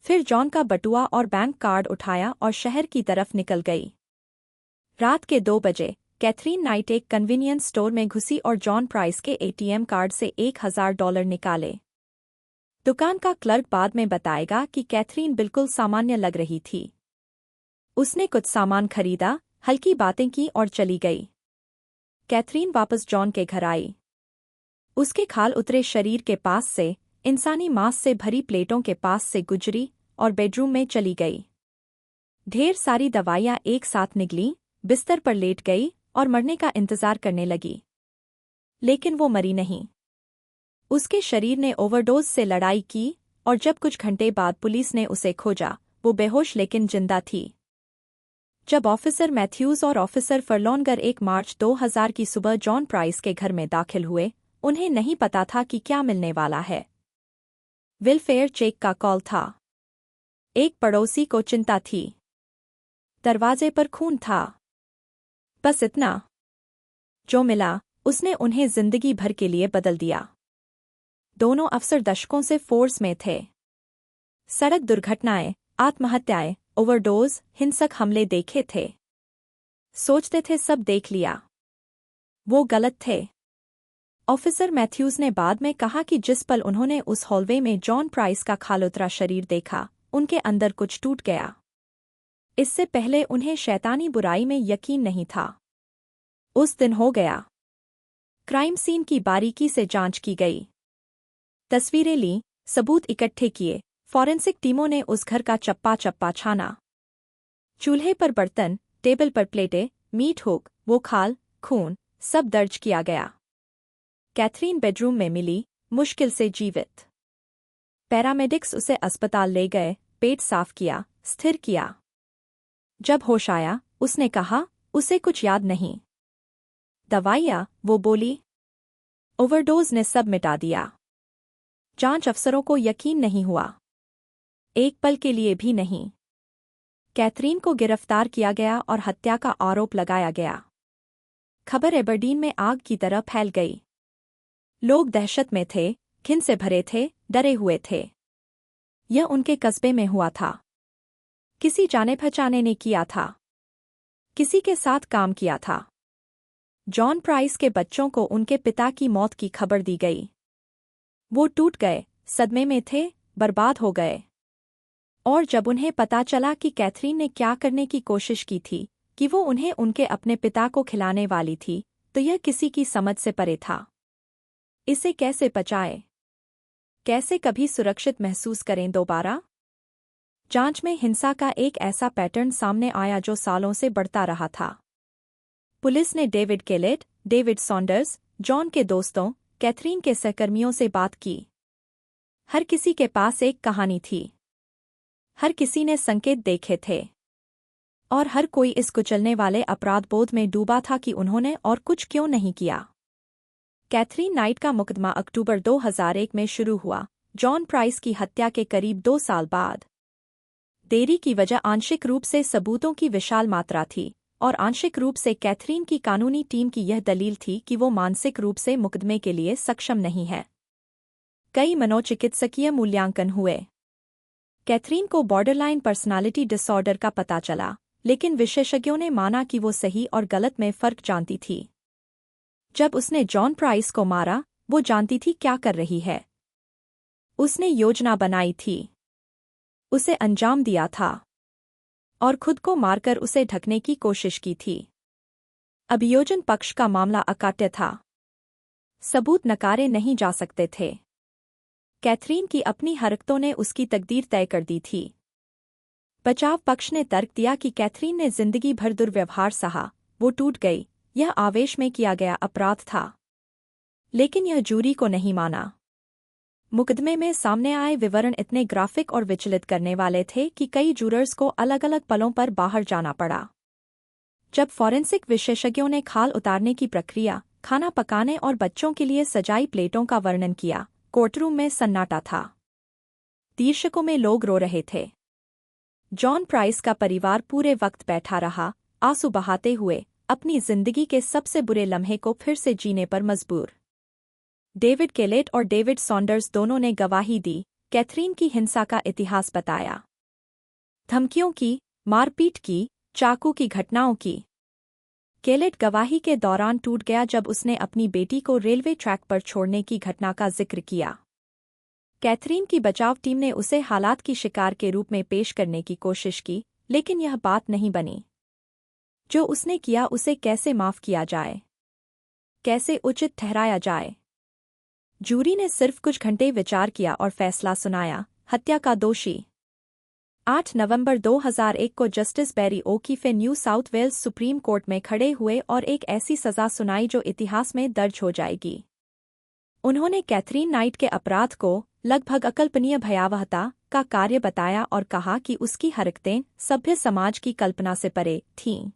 फिर जॉन का बटुआ और बैंक कार्ड उठाया और शहर की तरफ निकल गई। रात के 2 बजे कैथरीन नाइट एक कन्वीनियंस स्टोर में घुसी और जॉन प्राइस के एटीएम कार्ड से $1000 निकाले। दुकान का क्लर्क बाद में बताएगा कि कैथरीन बिल्कुल सामान्य लग रही थी। उसने कुछ सामान खरीदा, हल्की बातें की और चली गई। कैथरीन वापस जॉन के घर आई। उसके खाल उतरे शरीर के पास से, इंसानी मांस से भरी प्लेटों के पास से गुजरी और बेडरूम में चली गई। ढेर सारी दवाइयां एक साथ निगलीं, बिस्तर पर लेट गई और मरने का इंतजार करने लगी। लेकिन वो मरी नहीं। उसके शरीर ने ओवरडोज से लड़ाई की और जब कुछ घंटे बाद पुलिस ने उसे खोजा, वो बेहोश लेकिन जिंदा थी। जब ऑफिसर मैथ्यूज और ऑफिसर फर्लोनगर 1 मार्च 2000 की सुबह जॉन प्राइस के घर में दाखिल हुए, उन्हें नहीं पता था कि क्या मिलने वाला है। वेलफेयर चेक का कॉल था। एक पड़ोसी को चिंता थी। दरवाजे पर खून था। बस इतना। जो मिला उसने उन्हें जिंदगी भर के लिए बदल दिया। दोनों अफसर दशकों से फोर्स में थे। सड़क दुर्घटनाएं, आत्महत्याएं, ओवरडोज, हिंसक हमले देखे थे। सोचते थे सब देख लिया। वो गलत थे। ऑफिसर मैथ्यूज ने बाद में कहा कि जिस पल उन्होंने उस हॉलवे में जॉन प्राइस का खालोतरा शरीर देखा, उनके अंदर कुछ टूट गया। इससे पहले उन्हें शैतानी बुराई में यकीन नहीं था। उस दिन हो गया। क्राइम सीन की बारीकी से जांच की गई। तस्वीरें लीं, सबूत इकट्ठे किए, फॉरेंसिक टीमों ने उस घर का चप्पा चप्पा छाना। चूल्हे पर बर्तन, टेबल पर प्लेटें, मीट हुक, वो खाल, खून, सब दर्ज किया गया। कैथरीन बेडरूम में मिली, मुश्किल से जीवित। पैरामेडिक्स उसे अस्पताल ले गए, पेट साफ किया, स्थिर किया। जब होश आया, उसने कहा, उसे कुछ याद नहीं। दवाइयाँ, वो बोली। ओवरडोज ने सब मिटा दिया। जांच अफसरों को यकीन नहीं हुआ। एक पल के लिए भी नहीं। कैथरीन को गिरफ्तार किया गया और हत्या का आरोप लगाया गया। खबर एबरडीन में आग की तरह फैल गई। लोग दहशत में थे, घिन से भरे थे, डरे हुए थे। यह उनके कस्बे में हुआ था। किसी जाने पहचाने ने किया था। किसी के साथ काम किया था। जॉन प्राइस के बच्चों को उनके पिता की मौत की खबर दी गई। वो टूट गए, सदमे में थे, बर्बाद हो गए। और जब उन्हें पता चला कि कैथरीन ने क्या करने की कोशिश की थी, कि वो उन्हें उनके अपने पिता को खिलाने वाली थी, तो यह किसी की समझ से परे था। इसे कैसे पचाए? कैसे कभी सुरक्षित महसूस करें दोबारा? जांच में हिंसा का एक ऐसा पैटर्न सामने आया जो सालों से बढ़ता रहा था। पुलिस ने डेविड केलेट, डेविड सॉन्डर्स, जॉन के दोस्तों, कैथरीन के सहकर्मियों से बात की। हर किसी के पास एक कहानी थी। हर किसी ने संकेत देखे थे। और हर कोई इस कुचलने वाले अपराधबोध में डूबा था कि उन्होंने और कुछ क्यों नहीं किया। कैथरीन नाइट का मुकदमा अक्टूबर 2001 में शुरू हुआ, जॉन प्राइस की हत्या के करीब 2 साल बाद। देरी की वजह आंशिक रूप से सबूतों की विशाल मात्रा थी और आंशिक रूप से कैथरीन की कानूनी टीम की यह दलील थी कि वो मानसिक रूप से मुकदमे के लिए सक्षम नहीं है। कई मनोचिकित्सकीय मूल्यांकन हुए। कैथरीन को बॉर्डरलाइन पर्सनालिटी डिसऑर्डर का पता चला, लेकिन विशेषज्ञों ने माना कि वो सही और गलत में फर्क जानती थी। जब उसने जॉन प्राइस को मारा, वो जानती थी क्या कर रही है। उसने योजना बनाई थी। उसे अंजाम दिया था और खुद को मारकर उसे ढकने की कोशिश की थी। अभियोजन पक्ष का मामला अकाट्य था। सबूत नकारे नहीं जा सकते थे। कैथरीन की अपनी हरकतों ने उसकी तकदीर तय कर दी थी। बचाव पक्ष ने तर्क दिया कि कैथरीन ने जिंदगी भर दुर्व्यवहार सहा, वो टूट गई, यह आवेश में किया गया अपराध था। लेकिन यह जूरी को नहीं माना। मुकदमे में सामने आए विवरण इतने ग्राफिक और विचलित करने वाले थे कि कई जूरर्स को अलग-अलग पलों पर बाहर जाना पड़ा। जब फॉरेंसिक विशेषज्ञों ने खाल उतारने की प्रक्रिया, खाना पकाने और बच्चों के लिए सजाई प्लेटों का वर्णन किया, कोर्टरूम में सन्नाटा था। दर्शकों में लोग रो रहे थे। जॉन प्राइस का परिवार पूरे वक्त बैठा रहा, आंसू बहाते हुए, अपनी जिंदगी के सबसे बुरे लम्हे को फिर से जीने पर मजबूर। डेविड केलेट और डेविड सॉन्डर्स दोनों ने गवाही दी, कैथरीन की हिंसा का इतिहास बताया। धमकियों की, मारपीट की, चाकू की घटनाओं की। केलेट गवाही के दौरान टूट गया जब उसने अपनी बेटी को रेलवे ट्रैक पर छोड़ने की घटना का जिक्र किया। कैथरीन की बचाव टीम ने उसे हालात की शिकार के रूप में पेश करने की कोशिश की, लेकिन यह बात नहीं बनी। जो उसने किया उसे कैसे माफ किया जाए, कैसे उचित ठहराया जाए। जूरी ने सिर्फ कुछ घंटे विचार किया और फैसला सुनाया, हत्या का दोषी। 8 नवंबर 2001 को justice Barry O'Keefe New South Wales Supreme Court में खड़े हुए और एक ऐसी सजा सुनाई जो इतिहास में दर्ज हो जाएगी। उन्होंने कैथरीन नाइट के अपराध को लगभग अकल्पनीय भयावहता का कार्य बताया और कहा कि उसकी हरकतें सभ्य समाज की कल्पना से परे थीं।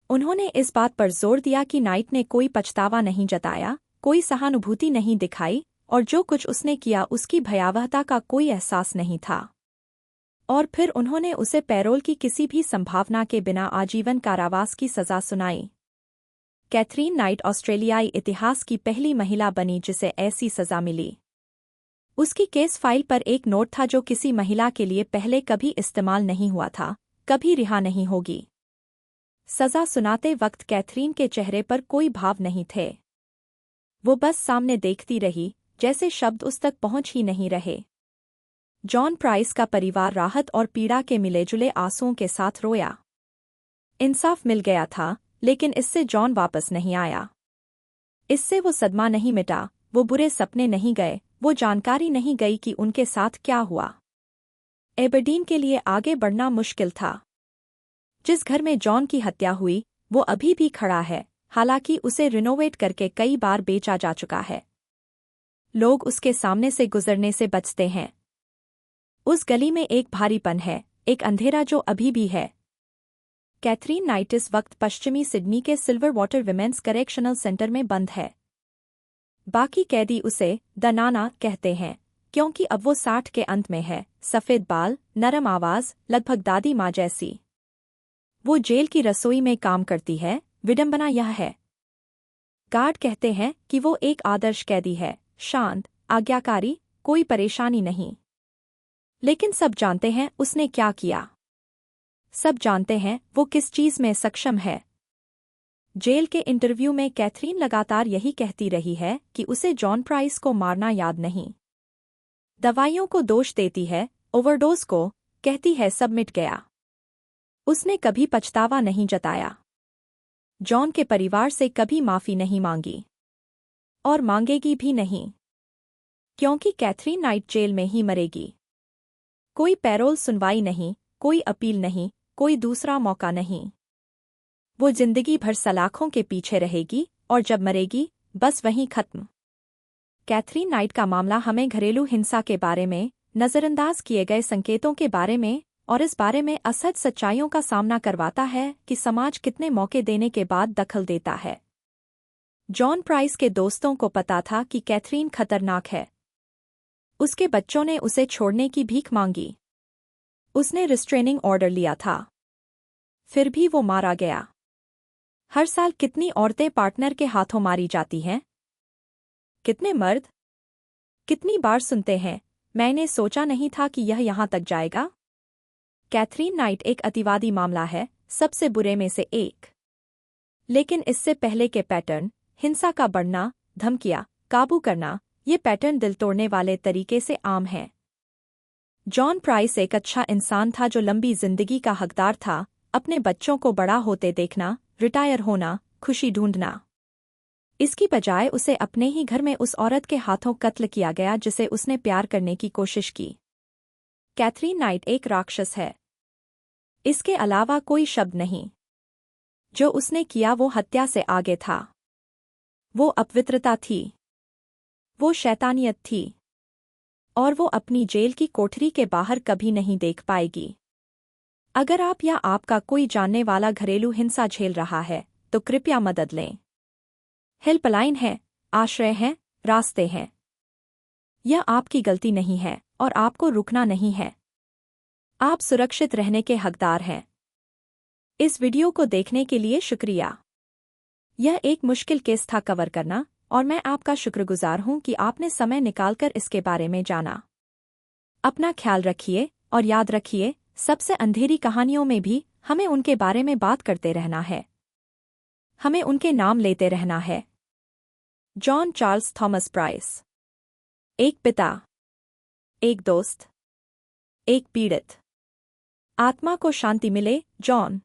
उन्होंने इस बात पर जोर दिया कि नाइट ने कोई पछतावा नहीं जताया, कोई सहानुभूति नहीं दिखाई और जो कुछ उसने किया उसकी भयावहता का कोई एहसास नहीं था। और फिर उन्होंने उसे पैरोल की किसी भी संभावना के बिना आजीवन कारावास की सजा सुनाई। कैथरीन नाइट ऑस्ट्रेलियाई इतिहास की पहली महिला बनी जिसे ऐसी सजा मिली। उसकी केस फाइल पर एक नोट था जो किसी महिला के लिए पहले कभी इस्तेमाल नहीं हुआ था, कभी रिहा नहीं होगी। सजा सुनाते वक्त कैथरीन के चेहरे पर कोई भाव नहीं थे। वो बस सामने देखती रही, जैसे शब्द उस तक पहुंच ही नहीं रहे। जॉन प्राइस का परिवार राहत और पीड़ा के मिले-जुले आंसुओं के साथ रोया। इंसाफ मिल गया था, लेकिन इससे जॉन वापस नहीं आया। इससे वो सदमा नहीं मिटा, वो बुरे सपने नहीं गए, वो जानकारी नहीं गई कि उनके साथ क्या हुआ। एबरडीन के लिए आगे बढ़ना मुश्किल था। जिस घर में जॉन की हत्या हुई, वो अभी भी खड़ा है, हालांकि उसे रिनोवेट करके कई बार बेचा जा चुका है। लोग उसके सामने से गुजरने से बचते हैं। उस गली में एक भारीपन है, एक अंधेरा जो अभी भी है। कैथरीन नाइट इस वक्त पश्चिमी सिडनी के silver water women's correctional centre में बंद है। बाकी कैदी उसे द नाना कहते हैं, क्योंकि अब वो 60 के अंत में है, सफ़ेद बाल, नरम आवाज, लगभग दादी माँ जैसी। वो जेल की रसोई में काम करती है, विडंबना यह है। गार्ड कहते हैं कि वो एक आदर्श कैदी है, शांत, आज्ञाकारी, कोई परेशानी नहीं। लेकिन सब जानते हैं उसने क्या किया। सब जानते हैं वो किस चीज में सक्षम है। जेल के इंटरव्यू में कैथरीन लगातार यही कहती रही है कि उसे जॉन प्राइस को मारना याद नहीं। दवाइयों को दोष देती है, ओवरडोज को, कहती है सब मिट गया। उसने कभी पछतावा नहीं जताया। जॉन के परिवार से कभी माफी नहीं मांगी। और मांगेगी भी नहीं। क्योंकि कैथरीन नाइट जेल में ही मरेगी। कोई पैरोल सुनवाई नहीं, कोई अपील नहीं, कोई दूसरा मौका नहीं। वो जिंदगी भर सलाखों के पीछे रहेगी और जब मरेगी, बस वहीं खत्म। कैथरीन नाइट का मामला हमें घरेलू हिंसा के बारे में, नजरअंदाज किए गए संकेतों के बारे में और इस बारे में असहज सच्चाइयों का सामना करवाता है कि समाज कितने मौके देने के बाद दखल देता है। जॉन प्राइस के दोस्तों को पता था कि कैथरीन खतरनाक है। उसके बच्चों ने उसे छोड़ने की भीख मांगी। उसने रिस्ट्रेनिंग ऑर्डर लिया था। फिर भी वो मारा गया। हर साल कितनी औरतें पार्टनर के हाथों मारी जाती हैं? कितने मर्द? कितनी बार सुनते हैं, मैंने सोचा नहीं था कि यह यहाँ तक जाएगा। कैथरीन नाइट एक अतिवादी मामला है, सबसे बुरे में से एक। लेकिन इससे पहले के पैटर्न, हिंसा का बढ़ना, धमकियां, काबू करना, ये पैटर्न दिल तोड़ने वाले तरीके से आम है। जॉन प्राइस एक अच्छा इंसान था जो लंबी जिंदगी का हकदार था, अपने बच्चों को बड़ा होते देखना, रिटायर होना, खुशी ढूंढना। इसकी बजाय उसे अपने ही घर में उस औरत के हाथों कत्ल किया गया जिसे उसने प्यार करने की कोशिश की। कैथरीन नाइट एक राक्षस है। इसके अलावा कोई शब्द नहीं। जो उसने किया वो हत्या से आगे था। वो अपवित्रता थी। वो शैतानियत थी। और वो अपनी जेल की कोठरी के बाहर कभी नहीं देख पाएगी। अगर आप या आपका कोई जानने वाला घरेलू हिंसा झेल रहा है तो कृपया मदद लें। हेल्पलाइन है, आश्रय है, रास्ते हैं। यह आपकी गलती नहीं है और आपको रुकना नहीं है। आप सुरक्षित रहने के हकदार हैं। इस वीडियो को देखने के लिए शुक्रिया। यह एक मुश्किल केस था कवर करना और मैं आपका शुक्रगुजार हूं कि आपने समय निकालकर इसके बारे में जाना। अपना ख्याल रखिए और याद रखिए, सबसे अंधेरी कहानियों में भी हमें उनके बारे में बात करते रहना है। हमें उनके नाम लेते रहना है। John Charles Thomas price. एक पिता, एक दोस्त, एक पीड़ित। आत्मा को शांति मिले, जॉन।